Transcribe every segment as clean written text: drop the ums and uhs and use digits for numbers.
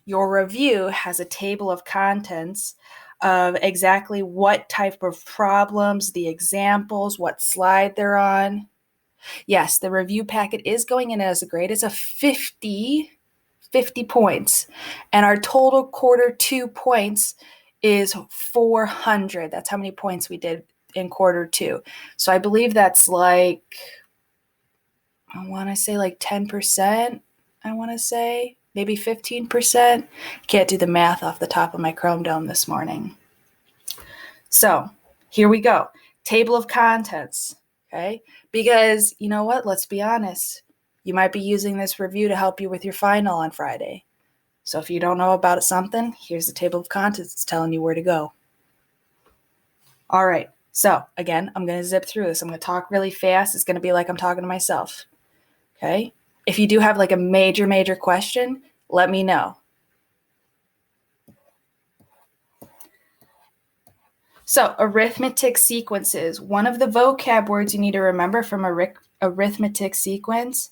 your review has a table of contents of exactly what type of problems, the examples, what slide they're on. Yes, the review packet is going in as a grade. It's a 50 points. And our total quarter 2 points is 400. That's how many points we did in quarter 2. So I believe that's like, I want to say like 10%. I want to say maybe 15%. Can't do the math off the top of my Chrome Dome this morning. So here we go. Table of contents. Okay. Because you know what? Let's be honest. You might be using this review to help you with your final on Friday. So if you don't know about something, here's the table of contents telling you where to go. All right. So again, I'm going to zip through this. I'm going to talk really fast. It's going to be like I'm talking to myself. Okay. If you do have like a major question, let me know. So arithmetic sequences. One of the vocab words you need to remember from arithmetic sequence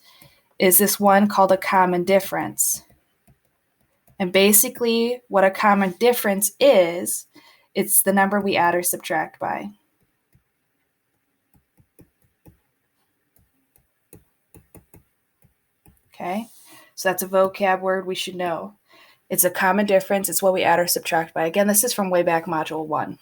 is this one called a common difference. And basically what a common difference is, it's the number we add or subtract by. Okay, so that's a vocab word we should know. It's a common difference. It's what we add or subtract by. Again, this is from way back module 1.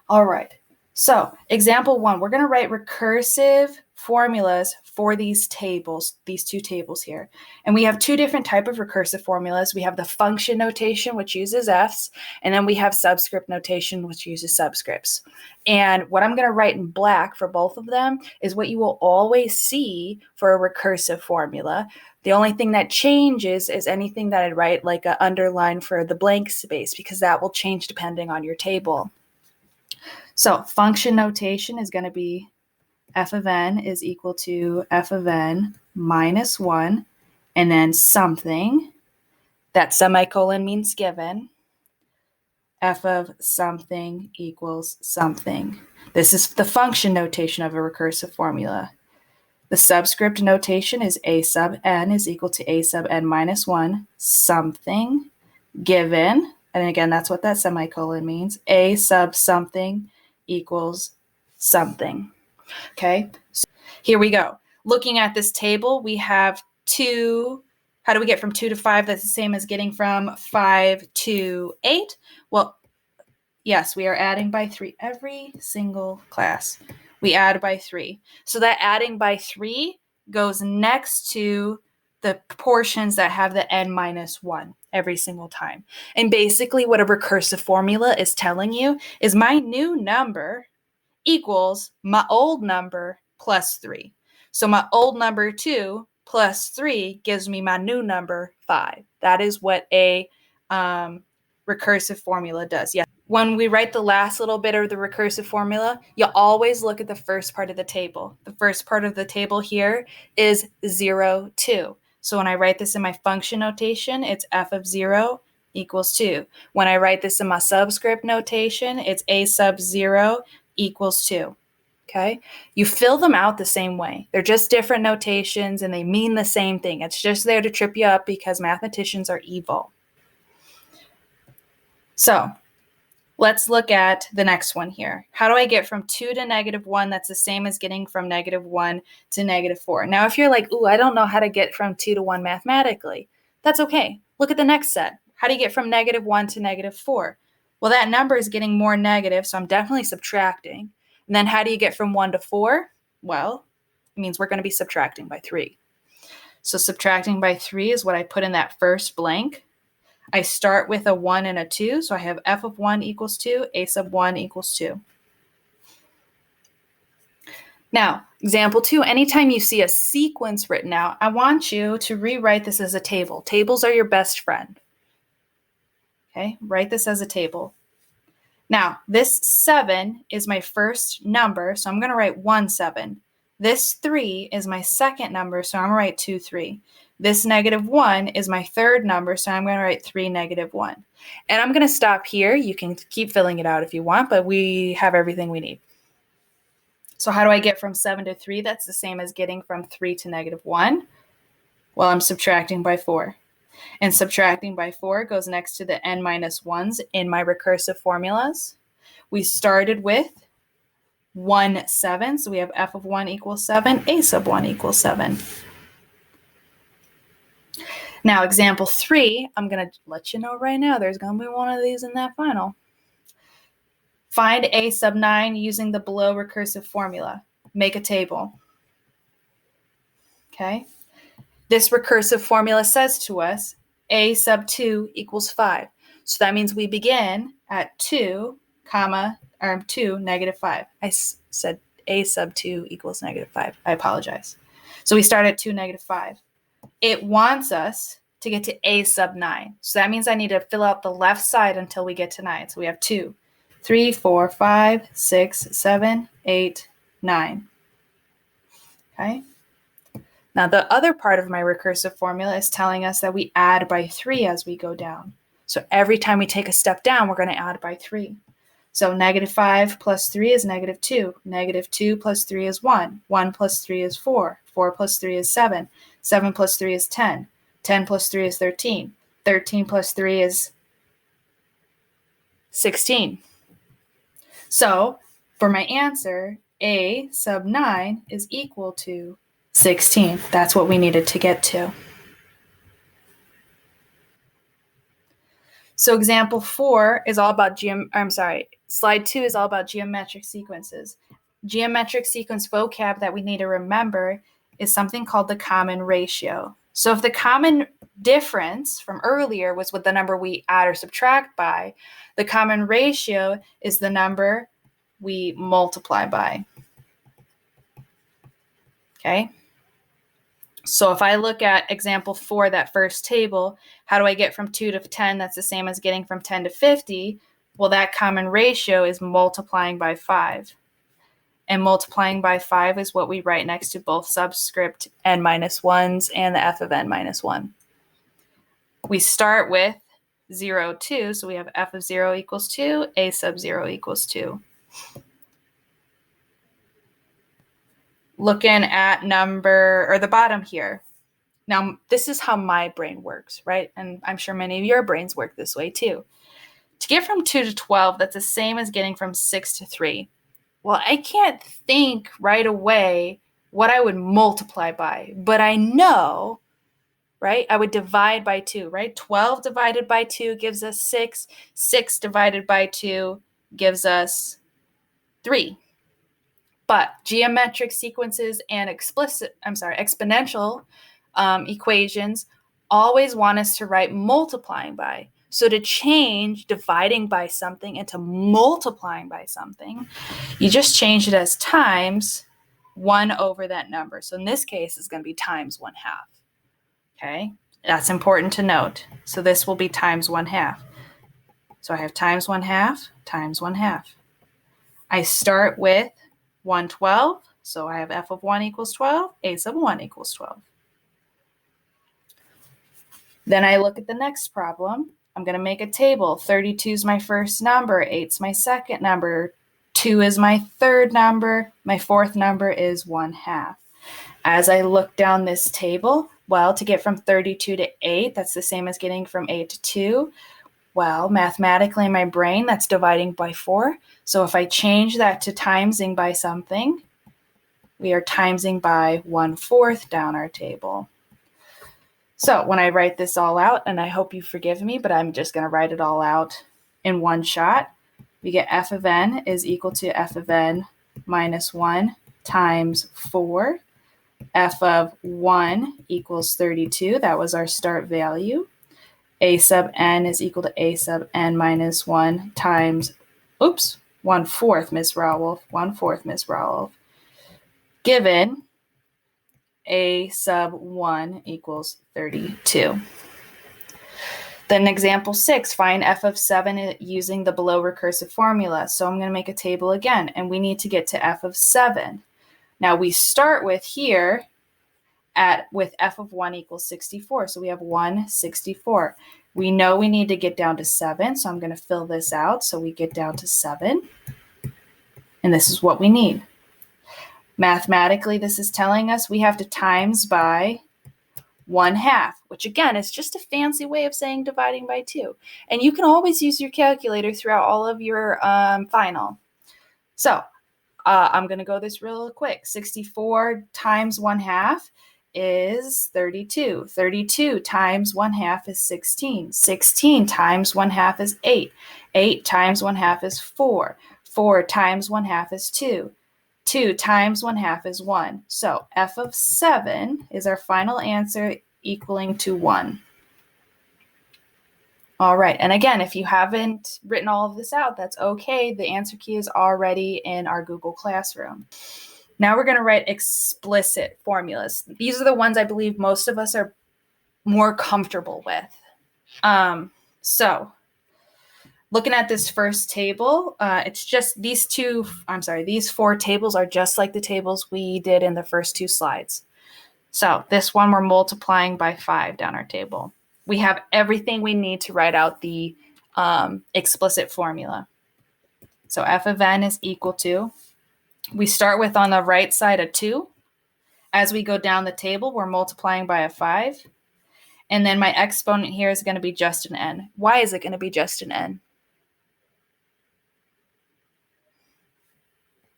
All right, so example 1, we're going to write recursive formulas for these tables, these two tables here. And we have two different types of recursive formulas. We have the function notation, which uses F's, and then we have subscript notation, which uses subscripts. And what I'm going to write in black for both of them is what you will always see for a recursive formula. The only thing that changes is anything that I write like an underline for the blank space, because that will change depending on your table. So function notation is going to be f of n is equal to f of n minus 1, and then something. That semicolon means given. F of something equals something. This is the function notation of a recursive formula. The subscript notation is a sub n is equal to a sub n minus 1, something, given, and again, that's what that semicolon means, a sub something equals something. Okay, so here we go. Looking at this table, we have 2. How do we get from 2 to 5? That's the same as getting from 5 to 8. Well, yes, we are adding by 3 every single class. We add by 3. So that adding by 3 goes next to the portions that have the n minus 1 every single time. And basically what a recursive formula is telling you is my new number equals my old number plus 3. So my old number 2 plus 3 gives me my new number 5. That is what a recursive formula does. Yeah. When we write the last little bit of the recursive formula, you always look at the first part of the table. The first part of the table here is 0, 2. So when I write this in my function notation, it's f of 0 equals 2. When I write this in my subscript notation, it's a sub 0 equals 2. Okay? You fill them out the same way. They're just different notations and they mean the same thing. It's just there to trip you up because mathematicians are evil. So let's look at the next one here. How do I get from 2 to -1? That's the same as getting from -1 to -4. Now, if you're like, ooh, I don't know how to get from 2 to 1 mathematically, that's okay. Look at the next set. How do you get from -1 to -4? Well, that number is getting more negative, so I'm definitely subtracting. And then how do you get from 1 to 4? Well, it means we're going to be subtracting by 3. So subtracting by 3 is what I put in that first blank. I start with a 1 and a 2, so I have f of 1 equals 2, a sub 1 equals 2. Now, example 2, anytime you see a sequence written out, I want you to rewrite this as a table. Tables are your best friend. Okay, write this as a table. Now, this 7 is my first number, so I'm going to write 1, 7. This 3 is my second number, so I'm going to write 2, 3. This -1 is my third number, so I'm going to write 3, -1. And I'm going to stop here. You can keep filling it out if you want, but we have everything we need. So how do I get from 7 to 3? That's the same as getting from 3 to -1. Well, I'm subtracting by 4. And subtracting by 4 goes next to the n minus 1s in my recursive formulas. We started with 1, 7, so we have f of 1 equals 7, a sub 1 equals 7. Now, example 3, I'm going to let you know right now, there's going to be one of these in that final. Find a sub 9 using the below recursive formula. Make a table. Okay? This recursive formula says to us a sub 2 equals 5. So that means we begin at 2, 5. I said a sub 2 equals -5. I apologize. So we start at 2, -5. It wants us to get to a sub 9. So that means I need to fill out the left side until we get to 9. So we have 2, 3, 4, 5, 6, 7, 8, 9. Okay? Now, the other part of my recursive formula is telling us that we add by 3 as we go down. So every time we take a step down, we're going to add by 3. So -5 plus 3 is -2. -2 plus 3 is 1. 1 plus 3 is 4. 4 plus 3 is 7. 7 plus 3 is 10. 10 plus 3 is 13. 13 plus 3 is 16. So for my answer, a sub 9 is equal to 16. That's what we needed to get to. So example 4 is all about slide 2 is all about geometric sequences. Geometric sequence vocab that we need to remember is something called the common ratio. So if the common difference from earlier was with the number we add or subtract by, the common ratio is the number we multiply by. Okay? So if I look at example 4, that first table, how do I get from 2 to 10? That's the same as getting from 10 to 50. Well, that common ratio is multiplying by 5. And multiplying by 5 is what we write next to both subscript n minus 1s and the f of n minus 1. We start with 0, 2, so we have f of 0 equals 2, a sub 0 equals 2. Looking at the bottom here. Now, this is how my brain works, right? And I'm sure many of your brains work this way too. To get from 2 to 12, that's the same as getting from 6 to 3. Well, I can't think right away what I would multiply by, but I know, right? I would divide by 2, right? 12 divided by 2 gives us 6. 6 divided by 2 gives us 3. But geometric sequences and exponential equations always want us to write multiplying by. So to change dividing by something into multiplying by something, you just change it as times 1 over that number. So in this case, it's going to be times 1/2. Okay, that's important to note. So this will be times 1/2. So I have times 1/2 times 1/2. I start with 1/12, so I have f of 1 equals 12, a sub 1 equals 12. Then I look at the next problem. I'm going to make a table. 32 is my first number, 8 is my second number, 2 is my third number, my fourth number is 1/2. As I look down this table, well, to get from 32 to 8, that's the same as getting from 8 to 2. Well, mathematically in my brain, that's dividing by 4. So if I change that to timesing by something, we are timesing by 1/4 down our table. So when I write this all out, and I hope you forgive me, but I'm just going to write it all out in one shot, we get f of n is equal to f of n minus 1 times 4. F of 1 equals 32. That was our start value. A sub n is equal to a sub n minus 1 times, 1/4, Ms. Rowolf, 1/4, Ms. Rowolf, given a sub 1 equals 32. Then example 6, find f of 7 using the below recursive formula. So I'm going to make a table again, and we need to get to f of 7. Now we start with here with f of 1 equals 64. So we have 1/64. We know we need to get down to 7, so I'm going to fill this out. So we get down to 7, and this is what we need. Mathematically, this is telling us we have to times by 1/2, which again is just a fancy way of saying dividing by 2. And you can always use your calculator throughout all of your final. So I'm going to go this real quick. 64 times 1/2 is 32. 32 times 1/2 is 16. 16 times 1/2 is 8. 8 times 1/2 is 4. 4 times 1/2 is 2. 2 times 1/2 is 1. So f of 7 is our final answer, equaling to 1. All right, and again, if you haven't written all of this out, that's okay. The answer key is already in our Google Classroom. Now we're going to write explicit formulas. These are the ones I believe most of us are more comfortable with. So looking at this first table, it's just these 4 tables are just like the tables we did in the first 2 slides. So this one we're multiplying by 5 down our table. We have everything we need to write out the explicit formula. So f of n is equal to, we start with on the right side a 2. As we go down the table, we're multiplying by a 5. And then my exponent here is going to be just an n. Why is it going to be just an n?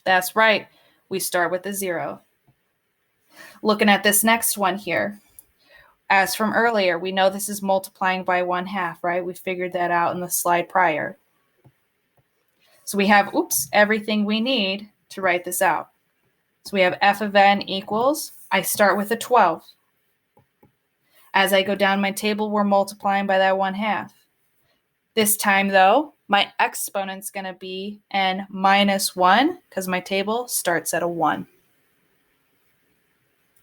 That's right. We start with a 0. Looking at this next one here, as from earlier, we know this is multiplying by 1/2, right? We figured that out in the slide prior. So we have, everything we need to write this out. So we have f of n equals, I start with a 12. As I go down my table, we're multiplying by that 1/2. This time, though, my exponent's going to be n minus 1 because my table starts at a 1.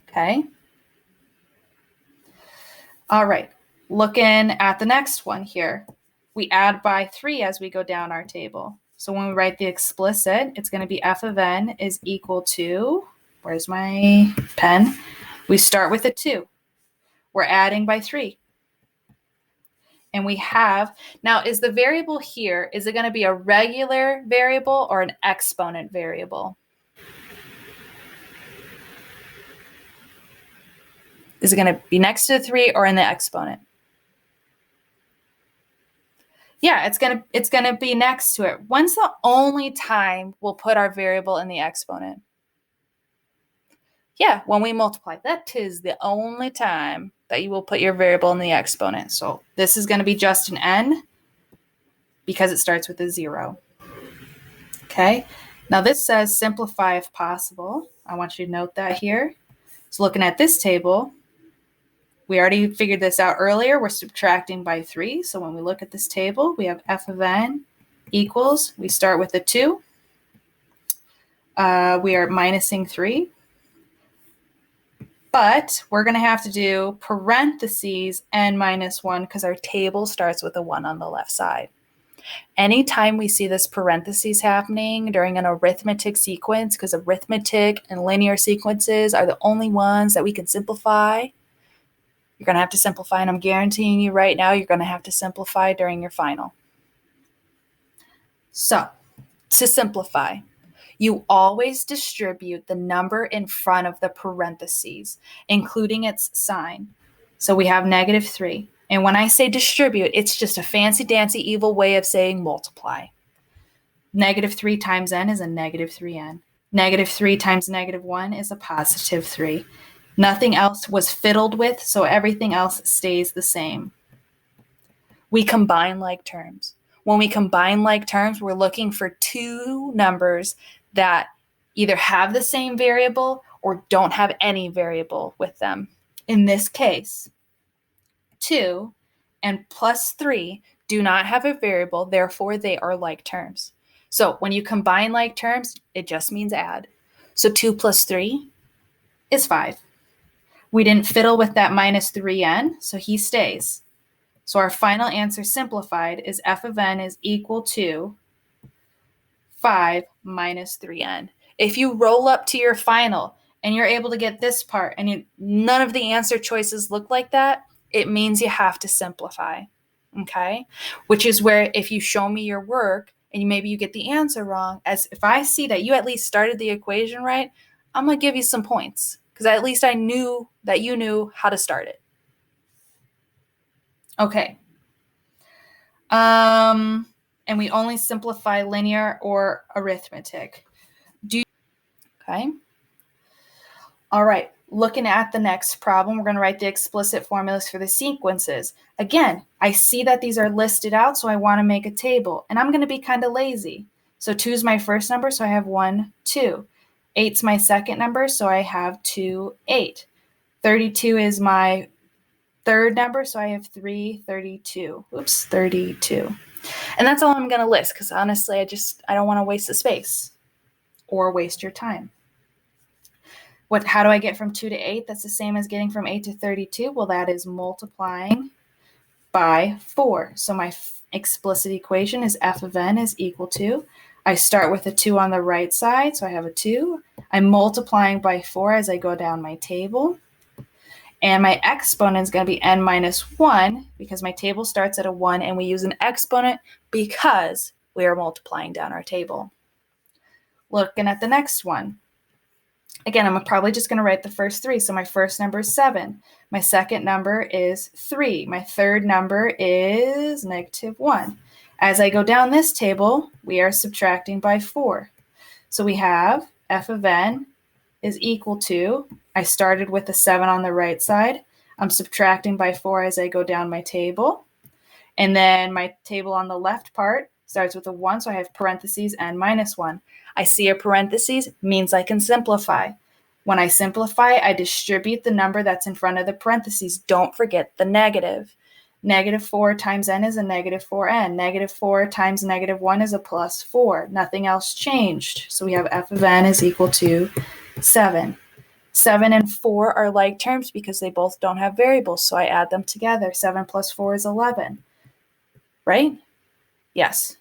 Okay? All right, looking at the next one here, we add by 3 as we go down our table. So when we write the explicit, it's going to be f of n is equal to, where's my pen? We start with a 2. We're adding by 3. And we have, now is the variable here, is it going to be a regular variable or an exponent variable? Is it going to be next to the 3 or in the exponent? Yeah, it's going to be next to it. When's the only time we'll put our variable in the exponent? Yeah, when we multiply. That is the only time that you will put your variable in the exponent. So this is going to be just an n because it starts with a 0. Okay, now this says simplify if possible. I want you to note that here. So looking at this table, we already figured this out earlier. We're subtracting by 3. So when we look at this table, we have f of n equals, we start with a 2. We are minusing 3. But we're going to have to do parentheses n minus 1 because our table starts with a 1 on the left side. Anytime we see this parentheses happening during an arithmetic sequence, because arithmetic and linear sequences are the only ones that we can simplify, you're going to have to simplify, and I'm guaranteeing you right now you're going to have to simplify during your final. So, to simplify, you always distribute the number in front of the parentheses, including its sign. So we have -3. And when I say distribute, it's just a fancy-dancy evil way of saying multiply. -3 times n is a -3n. -3 times -1 is a +3. Nothing else was fiddled with, so everything else stays the same. We combine like terms. When we combine like terms, we're looking for 2 numbers that either have the same variable or don't have any variable with them. In this case, 2 and +3 do not have a variable, therefore they are like terms. So when you combine like terms, it just means add. So 2 plus 3 is 5. We didn't fiddle with that -3n, so he stays. So our final answer simplified is f of n is equal to 5 minus 3n. If you roll up to your final and you're able to get this part and none of the answer choices look like that, it means you have to simplify, okay? Which is where if you show me your work and maybe you get the answer wrong, as if I see that you at least started the equation right, I'm going to give you some points because at least I knew that you knew how to start it. Okay. And we only simplify linear or arithmetic. Okay. All right. Looking at the next problem, we're going to write the explicit formulas for the sequences. Again, I see that these are listed out, so I want to make a table. And I'm going to be kind of lazy. So 2 is my first number, so I have 1, 2. 8's my second number, so I have 2, 8. 32 is my third number, so I have 3, 32. Oops, 32. And that's all I'm going to list because honestly, I don't want to waste the space or waste your time. How do I get from 2 to 8? That's the same as getting from 8 to 32. Well, that is multiplying by 4. So my explicit equation is f of n is equal to, I start with a 2 on the right side, so I have a 2. I'm multiplying by 4 as I go down my table. And my exponent is going to be n minus 1 because my table starts at a 1 and we use an exponent because we are multiplying down our table. Looking at the next one. Again, I'm probably just going to write the first 3. So my first number is 7. My second number is 3. My third number is -1. As I go down this table, we are subtracting by 4. So we have f of n is equal to, I started with a 7 on the right side. I'm subtracting by 4 as I go down my table. And then my table on the left part starts with a 1, so I have parentheses n minus 1. I see a parentheses, means I can simplify. When I simplify, I distribute the number that's in front of the parentheses. Don't forget the negative. -4 times n is a -4n. -4 times -1 is a +4. Nothing else changed. So we have f of n is equal to 7. 7 and 4 are like terms because they both don't have variables, so I add them together. 7 plus 4 is 11. Right? Yes.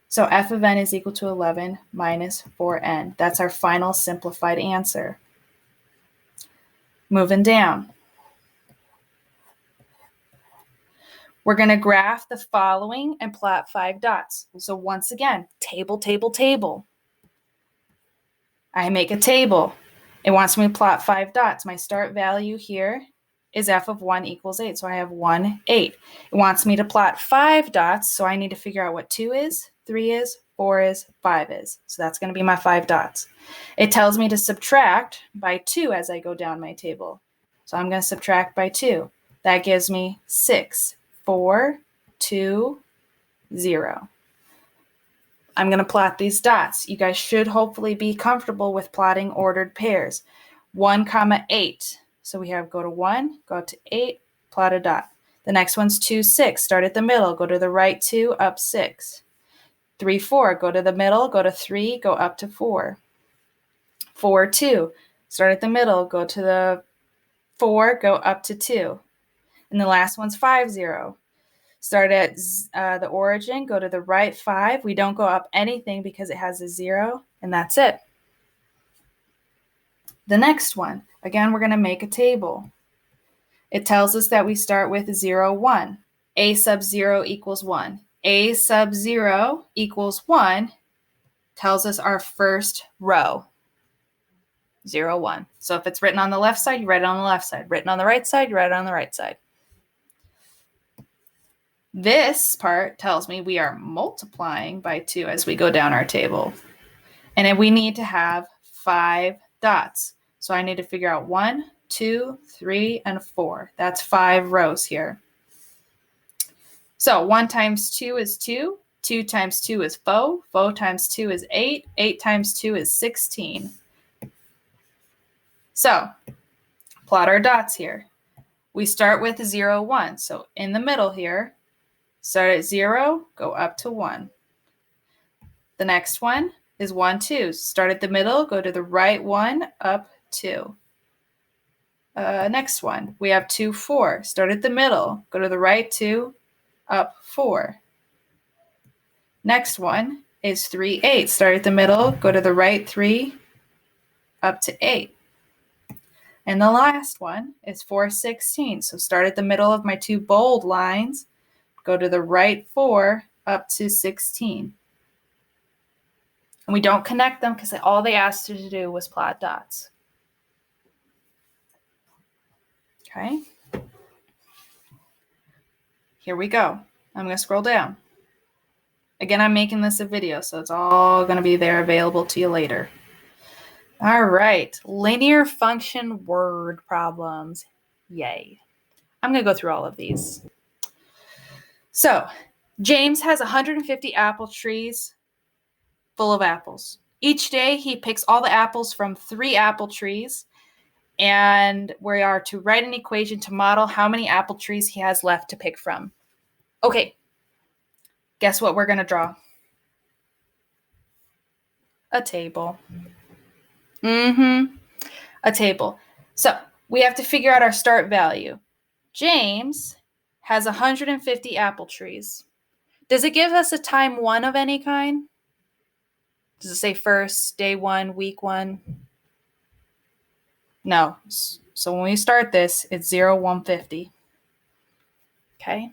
So f of n is equal to 11 minus 4n. That's our final simplified answer. Moving down. We're going to graph the following and plot 5 dots. So once again, table, table, table. I make a table. It wants me to plot 5 dots. My start value here is f of 1 equals 8. So I have 1, 8. It wants me to plot 5 dots, so I need to figure out what 2 is, 3 is, 4 is, 5 is. So that's going to be my 5 dots. It tells me to subtract by 2 as I go down my table. So I'm going to subtract by 2. That gives me 6, 4, 2, 0. I'm going to plot these dots. You guys should hopefully be comfortable with plotting ordered pairs. 1, 8. So we have go to 1, go to 8, plot a dot. The next one's 2, 6. Start at the middle, go to the right 2, up 6. 3, 4. Go to the middle, go to 3, go up to 4. 4, 2. Start at the middle, go to the 4, go up to 2. And the last one's 5, 0. Start at the origin, go to the right 5. We don't go up anything because it has a 0, and that's it. The next one, again, we're going to make a table. It tells us that we start with 0, 1. A sub 0 equals 1. A sub 0 equals 1 tells us our first row. 0, 1. So if it's written on the left side, you write it on the left side. Written on the right side, you write it on the right side. This part tells me we are multiplying by 2 as we go down our table. And then we need to have 5 dots. So I need to figure out 1, 2, 3, and 4. That's 5 rows here. So 1 times 2 is 2. 2 times 2 is 4. 4 times 2 is 8. 8 times 2 is 16. So plot our dots here. We start with 0, 1. So in the middle here, start at 0, go up to 1. The next one is 1, 2. Start at the middle, go to the right 1, up 2. Next one, we have 2, 4. Start at the middle, go to the right 2, up 4. Next one is 3, 8. Start at the middle, go to the right 3, up to 8. And the last one is 4, 16. So start at the middle of my 2 bold lines, go to the right 4, up to 16. And we don't connect them because all they asked you to do was plot dots. Okay. here we go. I'm going to scroll down. Again, I'm making this a video, so it's all going to be there available to you later. All right, linear function word problems. Yay. I'm going to go through all of these. So, James has 150 apple trees full of apples. Each day, he picks all the apples from 3 apple trees, and we are to write an equation to model how many apple trees he has left to pick from. Okay, guess what we're going to draw? A table. A table. So we have to figure out our start value. James has 150 apple trees. Does it give us a time 1 of any kind? Does it say first, day 1, week 1? No. So when we start this, it's 0, 150. Okay.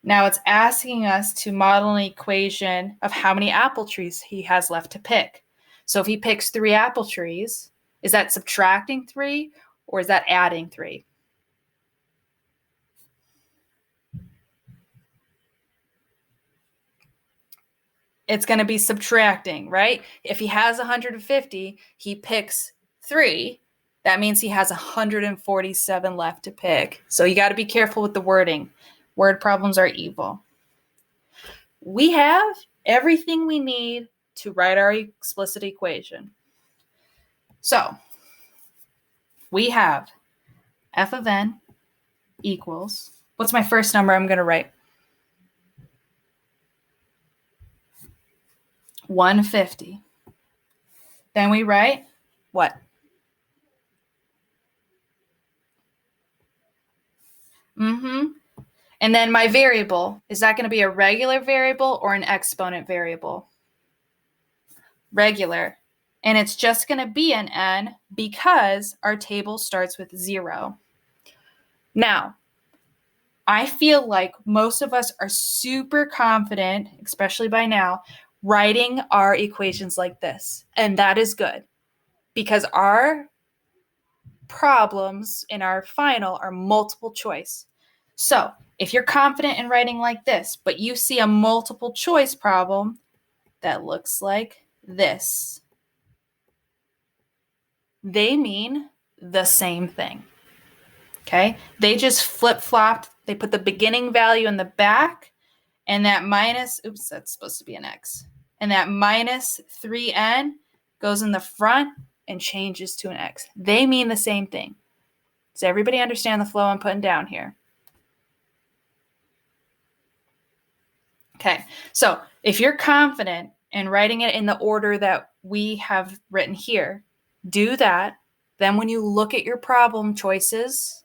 Now it's asking us to model an equation of how many apple trees he has left to pick. So if he picks 3 apple trees, is that subtracting 3 or is that adding 3? It's going to be subtracting, right? If he has 150, he picks 3. That means he has 147 left to pick. So you got to be careful with the wording. Word problems are evil. We have everything we need to write our explicit equation. So we have f of n equals, what's my first number I'm going to write? 150. Then we write what? And then my variable, is that going to be a regular variable or an exponent variable? Regular. And it's just going to be an n because our table starts with 0. Now, I feel like most of us are super confident, especially by now, writing our equations like this. And that is good because our problems in our final are multiple choice. So if you're confident in writing like this, but you see a multiple choice problem that looks like this, they mean the same thing. Okay? They just flip-flopped. They put the beginning value in the back, and that minus, oops, that's supposed to be an x. And that minus 3n goes in the front and changes to an x. They mean the same thing. Does everybody understand the flow I'm putting down here? Okay, so if you're confident in writing it in the order that we have written here, do that. Then when you look at your problem choices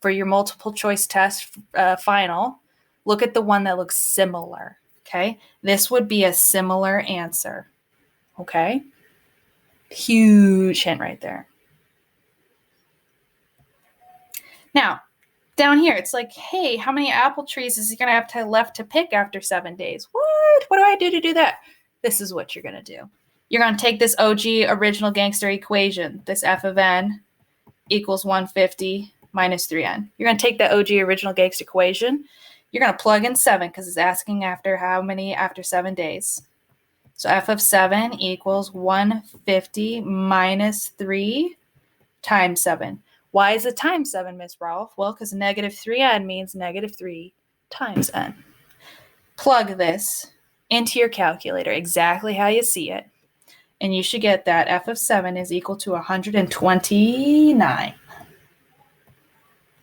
for your multiple choice test final, look at the one that looks similar, okay? This would be a similar answer, okay? Huge hint right there. Now, down here, it's like, hey, how many apple trees is he going to have left to pick after 7 days? What do I do to do that? This is what you're going to do. You're going to take this OG original gangster equation, this f of n equals 150 minus 3n. You're going to take the OG original gangster equation. You're going to plug in 7 because it's asking after how many after 7 days. So f of 7 equals 150 minus 3 times 7. Why is it times 7, Miss Rolfe? Well, because negative 3n means negative 3 times n. Plug this into your calculator exactly how you see it, and you should get that f of 7 is equal to 129.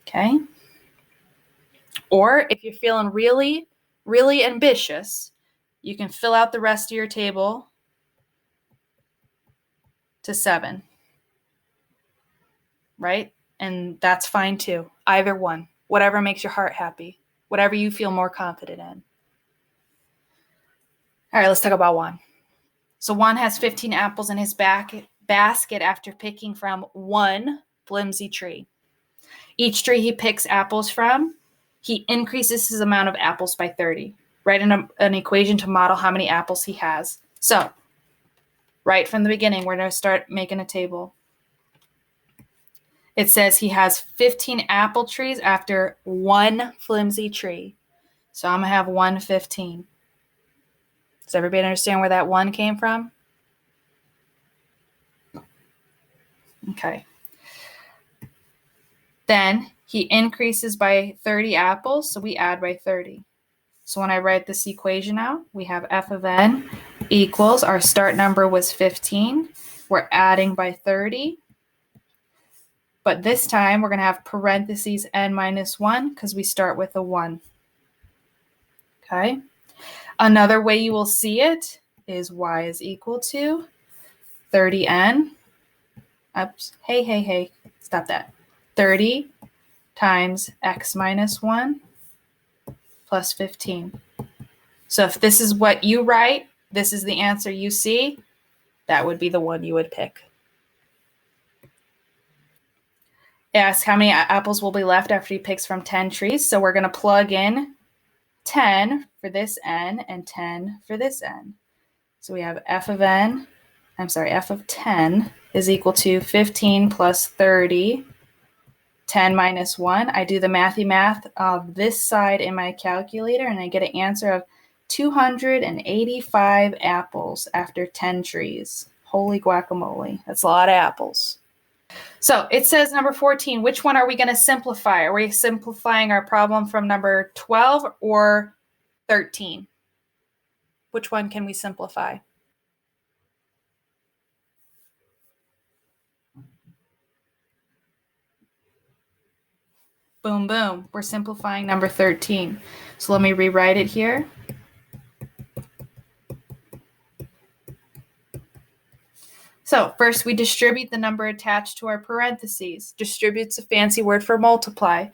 Okay? Or if you're feeling really, really ambitious, you can fill out the rest of your table to 7. Right? And that's fine too. Either one. Whatever makes your heart happy. Whatever you feel more confident in. All right, let's talk about Juan. So Juan has 15 apples in his basket after picking from one flimsy tree. Each tree he picks apples from, he increases his amount of apples by 30. Write an equation to model how many apples he has. So, right from the beginning, we're going to start making a table. It says he has 15 apple trees after one flimsy tree. So I'm going to have 115. Does everybody understand where that 1 came from? Okay. Then he increases by 30 apples, so we add by 30. So when I write this equation out, we have f of n equals, our start number was 15. We're adding by 30. But this time we're going to have parentheses n minus 1 because we start with a 1. Okay. Another way you will see it is y is equal to 30n. Oops. Hey. Stop that. 30 times x minus 1 plus 15. So if this is what you write, this is the answer you see, that would be the one you would pick. It asks how many apples will be left after he picks from 10 trees. So we're going to plug in 10 for this n and 10 for this n. So we have f of 10 is equal to 15 plus 30, 10 minus 1. I do the mathy math of this side in my calculator, and I get an answer of 285 apples after 10 trees. Holy guacamole. That's a lot of apples. So it says number 14, which one are we going to simplify? Are we simplifying our problem from number 12 or 13? Which one can we simplify? Boom, boom. We're simplifying number 13. So let me rewrite it here. So first we distribute the number attached to our parentheses. Distribute's a fancy word for multiply.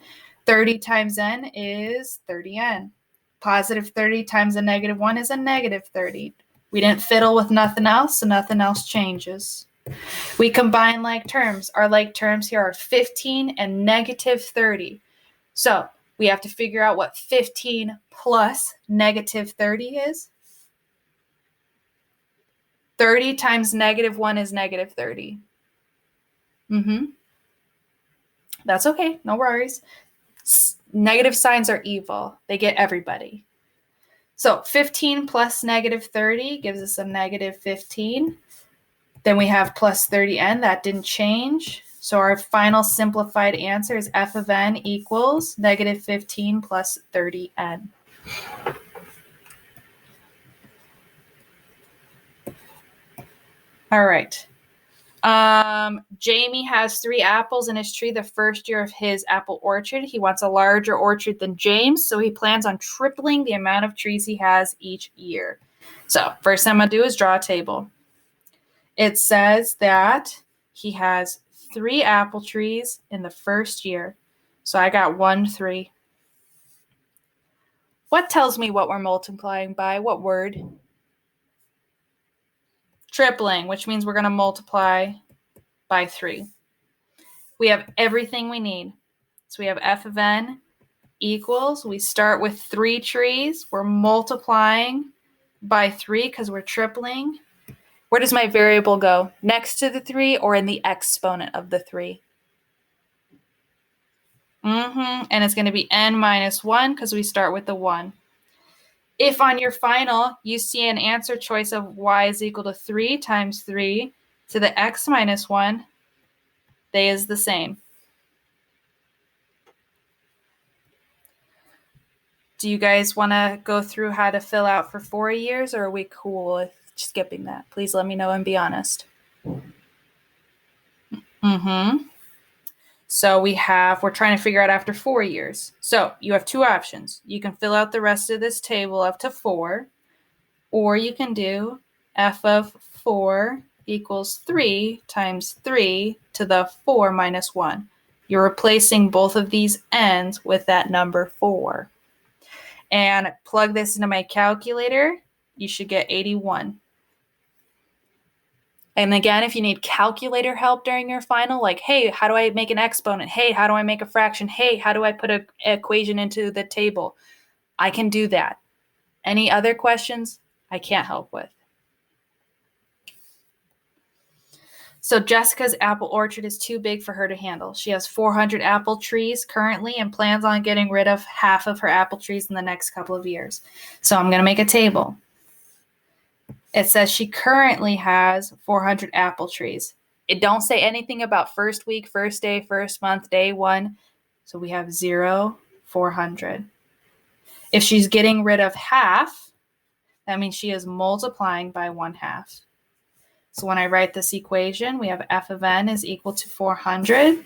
30 times n is 30n. Positive 30 times a negative 1 is a negative 30. We didn't fiddle with nothing else, so nothing else changes. We combine like terms. Our like terms here are 15 and negative 30. So we have to figure out what 15 plus negative 30 is. 30 times negative 1 is negative 30. That's okay. No worries. Negative signs are evil. They get everybody. So 15 plus negative 30 gives us a negative 15. Then we have plus 30n. That didn't change. So our final simplified answer is f of n equals negative 15 plus 30n. All right. Jamie has 3 apples in his tree the first year of his apple orchard. He wants a larger orchard than James, so he plans on tripling the amount of trees he has each year. So first thing I'm going to do is draw a table. It says that he has 3 apple trees in the first year. So I got 1, 3. What tells me what we're multiplying by? What word? Tripling, which means we're going to multiply by 3. We have everything we need. So we have f of n equals, we start with 3 trees. We're multiplying by 3 because we're tripling. Where does my variable go? Next to the 3 or in the exponent of the 3? And it's going to be n minus 1 because we start with the 1. If on your final you see an answer choice of y is equal to 3 times 3 to the x minus 1, they is the same. Do you guys want to go through how to fill out for 4 years, or are we cool with skipping that? Please let me know and be honest. So we're trying to figure out after 4 years. So you have 2 options. You can fill out the rest of this table up to 4, or you can do f of 4 equals 3 times 3 to the 4 minus 1. You're replacing both of these n's with that number 4. And plug this into my calculator, you should get 81. And again, if you need calculator help during your final, like, hey, how do I make an exponent? Hey, how do I make a fraction? Hey, how do I put an equation into the table? I can do that. Any other questions I can't help with? So Jessica's apple orchard is too big for her to handle. She has 400 apple trees currently and plans on getting rid of half of her apple trees in the next couple of years. So I'm going to make a table. It says she currently has 400 apple trees. It don't say anything about first week, first day, first month, day one. So we have 0, 400. If she's getting rid of half, that means she is multiplying by 1/2. So when I write this equation, we have f of n is equal to 400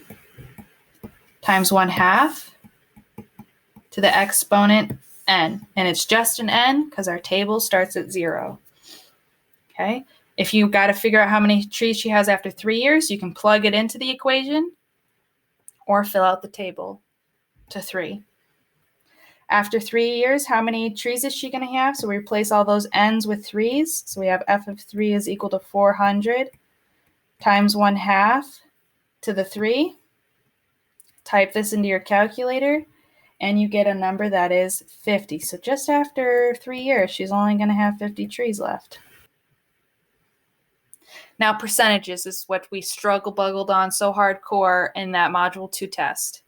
times 1/2 to the exponent n. And it's just an n because our table starts at 0. Okay. If you got to figure out how many trees she has after 3 years, you can plug it into the equation or fill out the table to 3. After 3 years, how many trees is she going to have? So we replace all those n's with 3's. So we have f of 3 is equal to 400 times 1/2 to the 3. Type this into your calculator, and you get a number that is 50. So just after 3 years, she's only going to have 50 trees left. Now, percentages is what we struggle-buggled on so hardcore in that Module 2 test.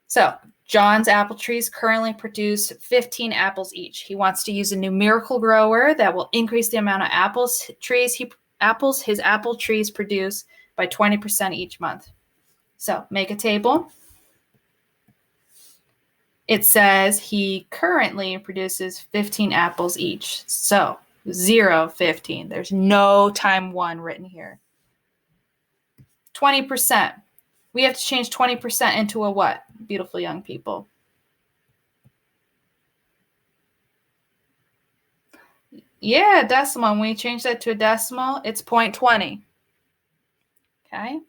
So John's apple trees currently produce 15 apples each. He wants to use a numerical grower that will increase the amount of his apple trees produce by 20% each month. So make a table. It says he currently produces 15 apples each. So 0, 15. There's no time 1 written here. 20%. We have to change 20% into a what? Beautiful young people. Yeah, decimal. When we change that to a decimal, it's 0.20. Okay.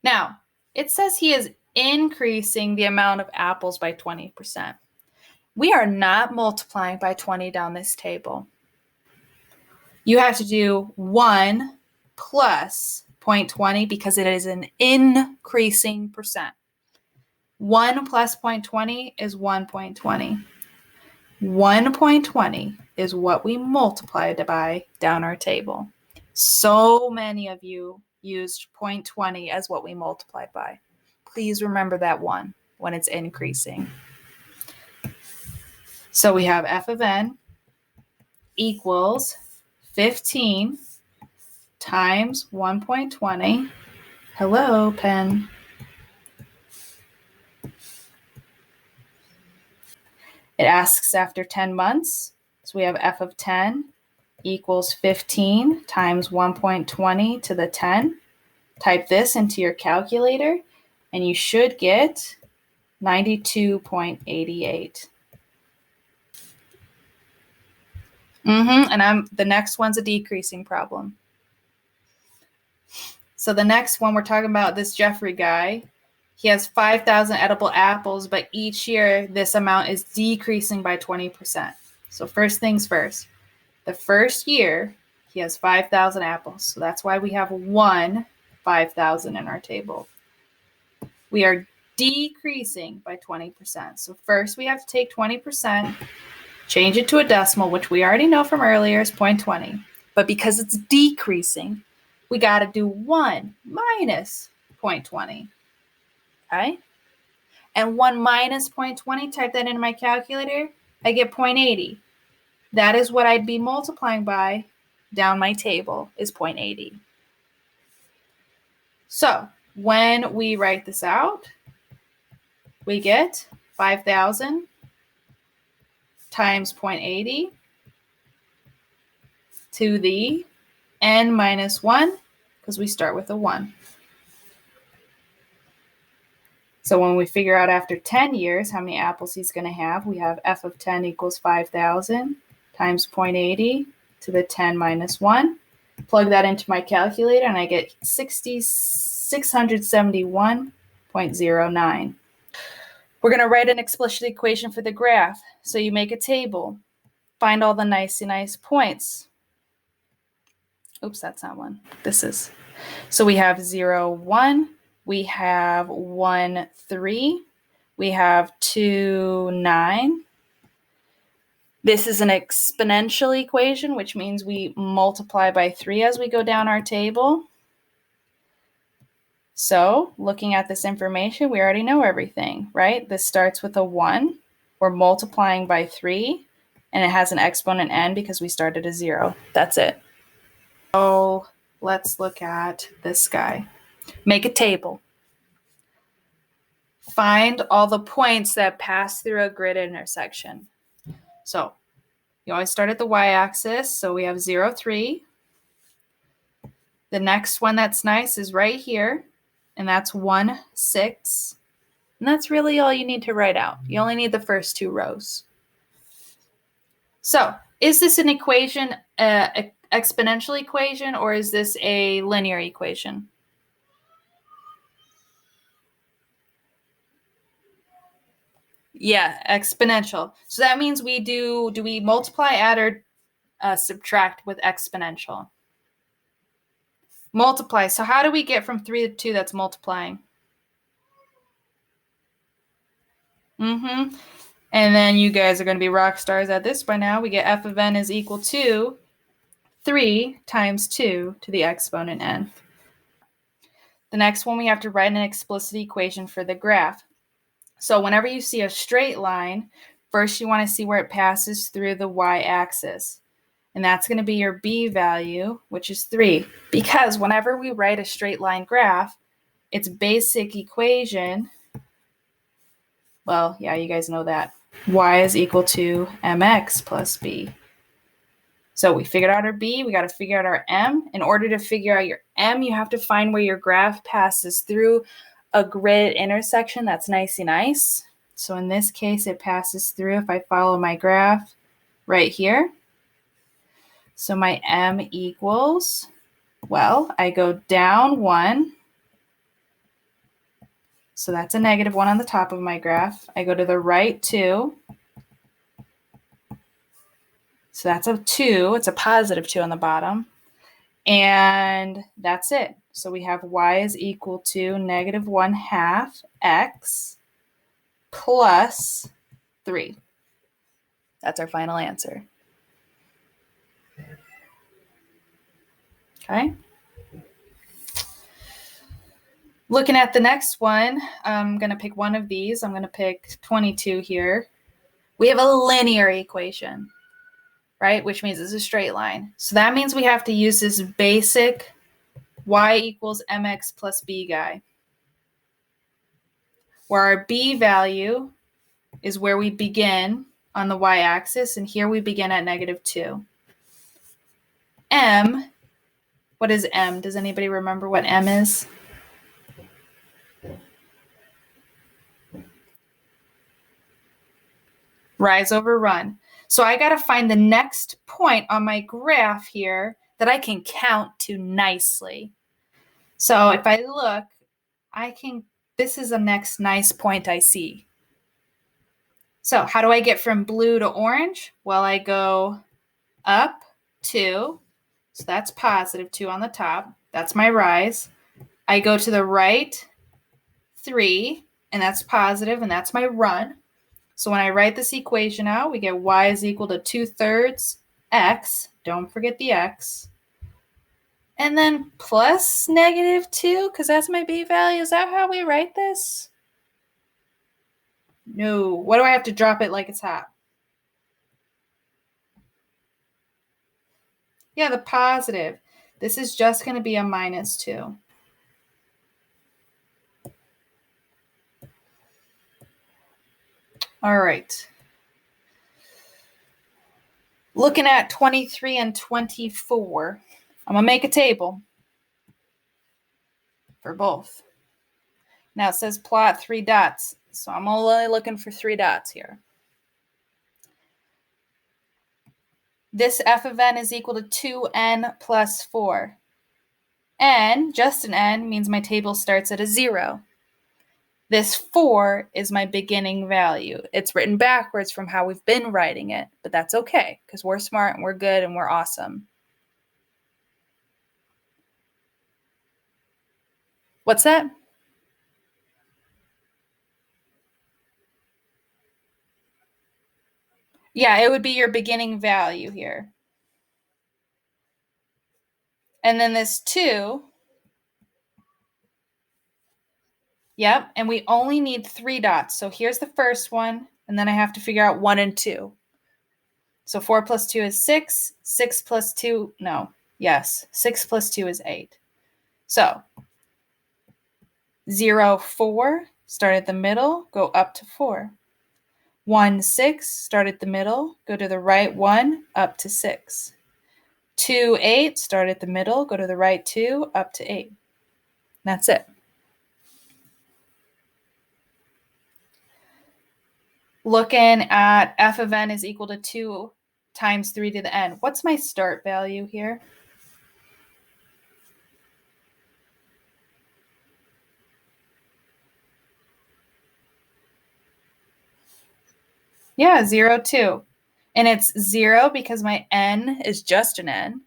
Now, it says he is increasing the amount of apples by 20%. We are not multiplying by 20 down this table. You have to do 1 plus 0.20 because it is an increasing percent. 1 plus 0.20 is 1.20. 1.20 is what we multiplied by down our table. So many of you used 0.20 as what we multiplied by. Please remember that 1 when it's increasing. So we have f of n equals 15 times 1.20. Hello, pen. It asks after 10 months. So we have f of 10 equals 15 times 1.20 to the 10. Type this into your calculator, and you should get 92.88. And the next one's a decreasing problem. So the next one, we're talking about this Jeffrey guy. He has 5,000 edible apples, but each year this amount is decreasing by 20%. So first things first, the first year he has 5,000 apples. So that's why we have 5,000 in our table. We are decreasing by 20%. So first we have to take 20%, change it to a decimal, which we already know from earlier is 0.20. But because it's decreasing, we got to do 1 minus 0.20. Okay? And 1 minus 0.20, type that into my calculator, I get 0.80. That is what I'd be multiplying by down my table is 0.80. So when we write this out, we get 5,000 times 0.80 to the n minus 1, because we start with a 1. So when we figure out after 10 years how many apples he's going to have, we have f of 10 equals 5,000 times 0.80 to the 10 minus 1. Plug that into my calculator, and I get 671.09. We're going to write an explicit equation for the graph. So you make a table. Find all the nice points. Oops, that's not one. This is. So we have 0, 1. We have 1, 3. We have 2, 9. This is an exponential equation, which means we multiply by 3 as we go down our table. So looking at this information, we already know everything, right? This starts with a 1. We're multiplying by 3, and it has an exponent n because we started at 0. That's it. So let's look at this guy. Make a table. Find all the points that pass through a grid intersection. So you always start at the y-axis, so we have 0, 3. The next one that's nice is right here, and that's 1, 6. And that's really all you need to write out. You only need the first 2 rows. So is this an equation, an exponential equation, or is this a linear equation? Yeah, exponential. So that means we do we multiply, add, or subtract with exponential? Multiply. So how do we get from 3 to 2 that's multiplying? And then you guys are going to be rock stars at this by now. We get f of n is equal to 3 times 2 to the exponent n. The next one, we have to write an explicit equation for the graph. So whenever you see a straight line, first you want to see where it passes through the y-axis. And that's going to be your b value, which is 3. Because whenever we write a straight line graph, its basic equation, well, yeah, you guys know that. Y is equal to mx plus b. So we figured out our b, we got to figure out our m. In order to figure out your m, you have to find where your graph passes through a grid intersection that's nicey nice. So in this case, it passes through, if I follow my graph, right here. So my m equals, well, I go down 1. So that's a negative 1 on the top of my graph. I go to the right 2. So that's a 2. It's a positive 2 on the bottom. And that's it. So we have y is equal to negative 1/2 x plus 3. That's our final answer. Okay. Looking at the next one, I'm going to pick one of these. I'm going to pick 22 here. We have a linear equation, right? Which means it's a straight line. So that means we have to use this basic y equals mx plus b guy, where our b value is where we begin on the y-axis, and here we begin at negative 2. M, what is m? Does anybody remember what m is? Rise over run. So I got to find the next point on my graph here that I can count to nicely. So if I look, this is the next nice point I see. So how do I get from blue to orange? Well, I go up 2. So that's positive 2 on the top. That's my rise. I go to the right 3, and that's positive, and that's my run. So when I write this equation out, we get y is equal to 2/3 x. Don't forget the x. And then plus negative 2, because that's my b value. Is that how we write this? No. What do I have to drop it like it's hot? Yeah, the positive. This is just going to be a minus 2. All right. Looking at 23 and 24, I'm going to make a table for both. Now it says plot 3 dots, so I'm only looking for 3 dots here. This f of n is equal to 2n plus 4. N, just an n, means my table starts at a 0. This 4 is my beginning value. It's written backwards from how we've been writing it, but that's okay because we're smart and we're good and we're awesome. What's that? Yeah, it would be your beginning value here. And then this 2, yep, and we only need 3 dots. So here's the first one, and then I have to figure out 1 and 2. So 4 plus 2 is 6. 6 plus 2, no, yes, 6 plus 2 is 8. So 0, 4, start at the middle, go up to 4. 1, 6, start at the middle, go to the right 1, up to 6. 2, 8, start at the middle, go to the right 2, up to 8. That's it. Looking at f of n is equal to 2 times 3 to the n. What's my start value here? Yeah, 0, 2. And it's 0 because my n is just an n.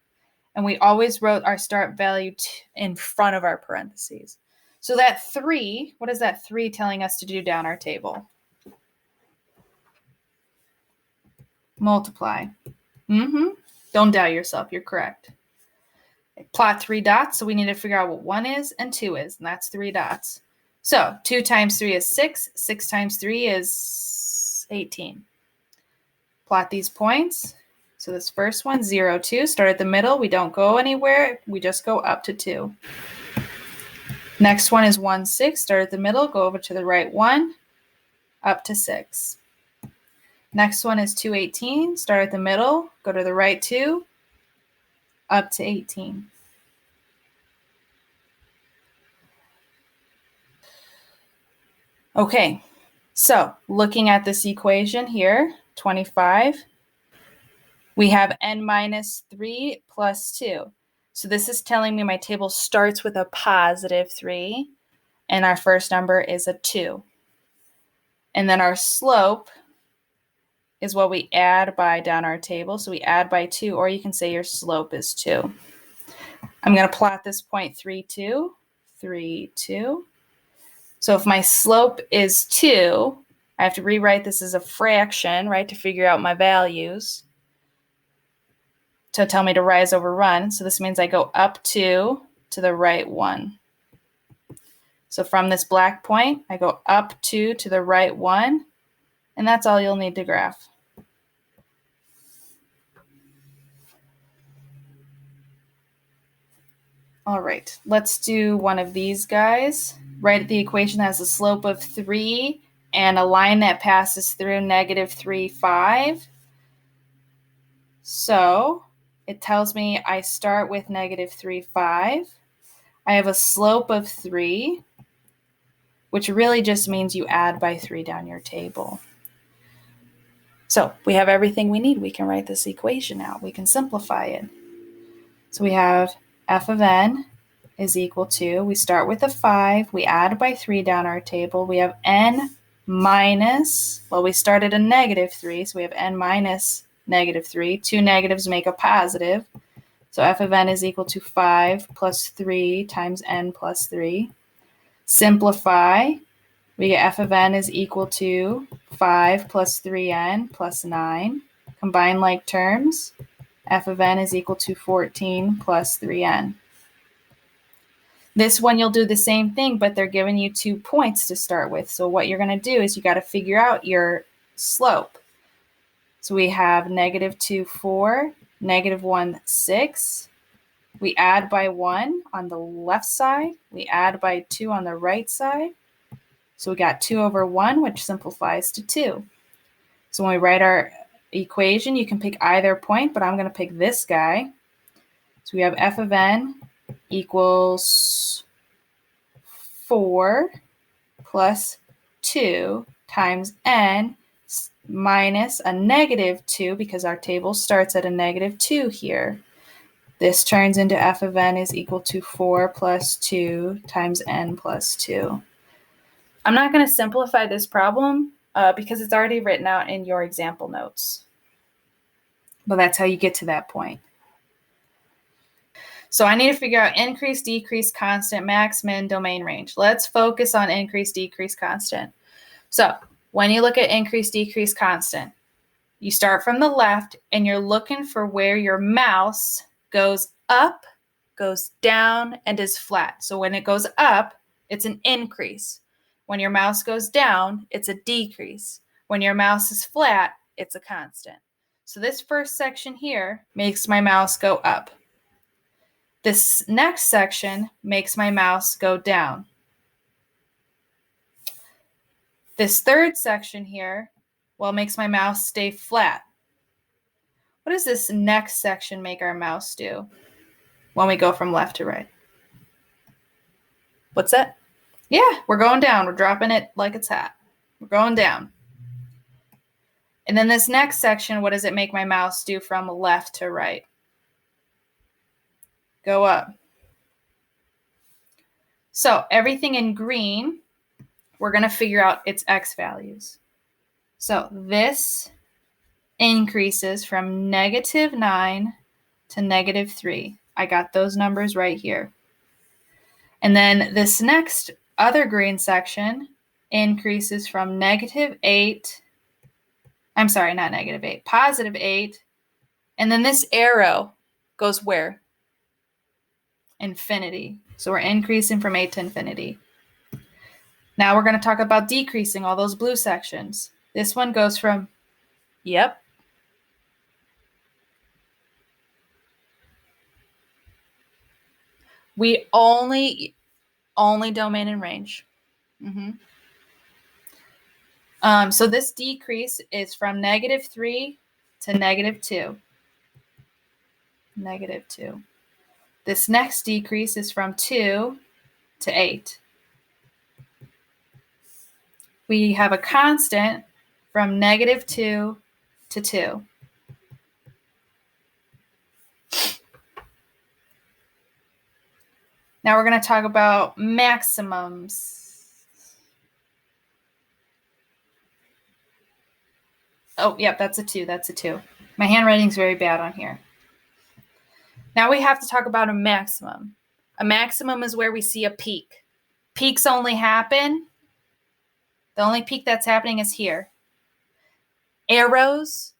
And we always wrote our start value in front of our parentheses. So that 3, what is that 3 telling us to do down our table? Multiply. Don't doubt yourself. You're correct. Plot 3 dots, so we need to figure out what 1 is and 2 is, and that's 3 dots. So 2 times 3 is 6. 6 times 3 is 18. Plot these points. So this first one, 0, 2, start at the middle. We don't go anywhere. We just go up to 2. Next one is 1, 6, start at the middle, go over to the right 1, up to 6. Next one is 2, 18, start at the middle, go to the right 2, up to 18. Okay, so looking at this equation here, 25, we have n minus 3 plus 2. So this is telling me my table starts with a positive 3, and our first number is a 2. And then our slope is what we add by down our table. So we add by 2, or you can say your slope is 2. I'm going to plot this point 3, 2, 3, 2. So if my slope is 2, I have to rewrite this as a fraction, right, to figure out my values, to tell me to rise over run. So this means I go up 2 to the right 1. So from this black point, I go up 2 to the right 1, and that's all you'll need to graph. All right, let's do one of these guys. Write the equation that has a slope of 3 and a line that passes through negative 3, 5. So it tells me I start with negative 3, 5. I have a slope of 3, which really just means you add by 3 down your table. So we have everything we need. We can write this equation out. We can simplify it. So we have f of n is equal to, we start with a 5, we add by 3 down our table. We have n minus, well, we started a negative 3, so we have n minus negative 3. 2 negatives make a positive. So f of n is equal to 5 plus 3 times n plus 3. Simplify, we get f of n is equal to 5 plus 3n plus 9. Combine like terms, f of n is equal to 14 plus 3n. This one you'll do the same thing, but they're giving you 2 points to start with. So what you're going to do is you got to figure out your slope. So we have negative 2, 4, negative 1, 6. We add by 1 on the left side. We add by 2 on the right side. So we got 2 over 1, which simplifies to 2. So when we write our equation, you can pick either point, but I'm going to pick this guy. So we have f of n equals 4 plus 2 times n minus a negative 2, because our table starts at a negative 2 here. This turns into f of n is equal to 4 plus 2 times n plus 2. I'm not going to simplify this problem because it's already written out in your example notes. But that's how you get to that point. So I need to figure out increase, decrease, constant, max, min, domain range. Let's focus on increase, decrease, constant. So when you look at increase, decrease, constant, You start from the left and you're looking for where your mouse goes up, goes down, and is flat. So when it goes up, it's an increase. When your mouse goes down, it's a decrease. When your mouse is flat, it's a constant. So this first section here makes my mouse go up. This next section makes my mouse go down. This third section here, well, makes my mouse stay flat. What does this next section make our mouse do when we go from left to right? What's that? Yeah, we're going down. We're dropping it like it's hot. We're going down. And then this next section, what does it make my mouse do from left to right? Go up. So everything in green, we're going to figure out its x values. So this increases from -9 to -3. I got those numbers right here. And then this next other green section increases from -8. I'm sorry, not -8, +8. And then this arrow goes where? Infinity. So we're increasing from 8 to infinity. Now we're going to talk about decreasing all those blue sections. This one goes from, yep. We only domain and range. So this decrease is from -3 to -2. -2. This next decrease is from 2 to 8. We have a constant from -2 to 2. Now we're going to talk about maximums. Oh, yep, that's a 2. That's a 2. My handwriting's very bad on here. Now we have to talk about a maximum. A maximum is where we see a peak. Peaks only happen. The only peak that's happening is here. Arrows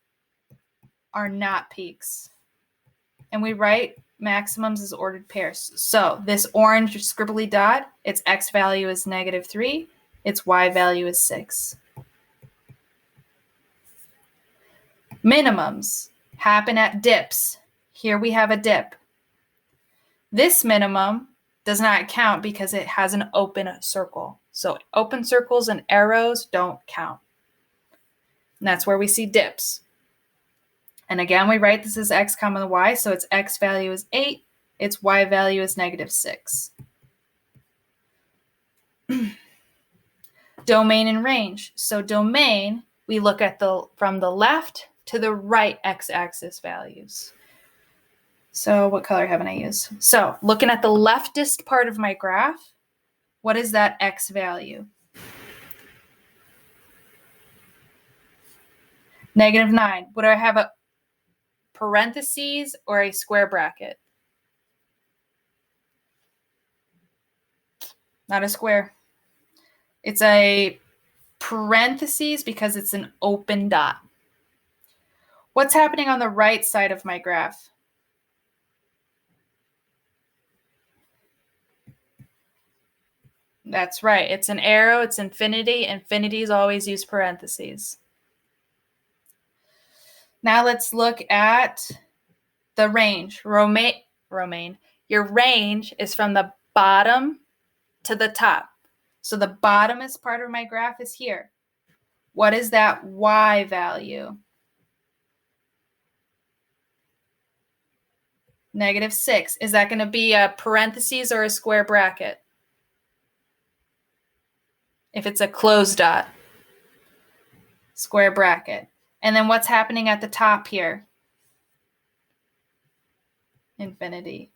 are not peaks. And we write maximums as ordered pairs. So this orange scribbly dot, its x value is -3. Its y value is 6. Minimums happen at dips. Here we have a dip. This minimum does not count because it has an open circle. So open circles and arrows don't count. And that's where we see dips. And again, we write this as x comma y, so its x value is 8, its y value is -6. Domain and range. So domain, we look at from the left to the right x-axis values. So what color haven't I used? So looking at the leftist part of my graph, what is that x value? -9. Would I have a parentheses or a square bracket? Not a square. It's a parentheses because it's an open dot. What's happening on the right side of my graph? That's right. It's an arrow. It's infinity. Infinities always use parentheses. Now let's look at the range. Romain. Your range is from the bottom to the top. So the bottomest part of my graph is here. What is that y value? -6. Is that going to be a parentheses or a square bracket? If it's a closed dot, square bracket. And then what's happening at the top here? Infinity.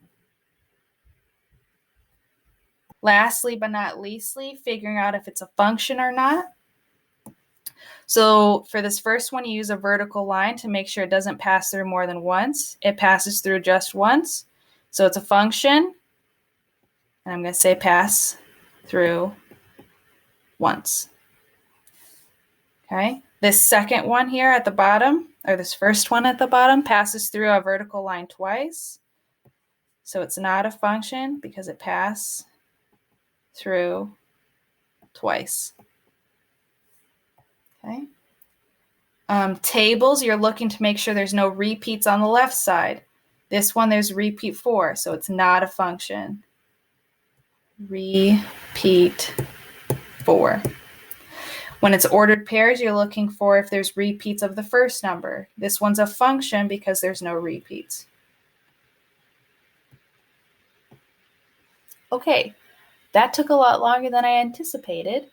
Lastly, but not leastly, figuring out if it's a function or not. So for this first one, you use a vertical line to make sure it doesn't pass through more than once. It passes through just once. So it's a function. And I'm going to say pass through once. Okay. This second one here at the bottom, or this first one at the bottom, passes through a vertical line twice. So it's not a function because it passed through twice. Okay. Tables, you're looking to make sure there's no repeats on the left side. This one, there's repeat 4, so it's not a function. Repeat 4. When it's ordered pairs, you're looking for if there's repeats of the first number. This one's a function because there's no repeats. Okay, that took a lot longer than I anticipated.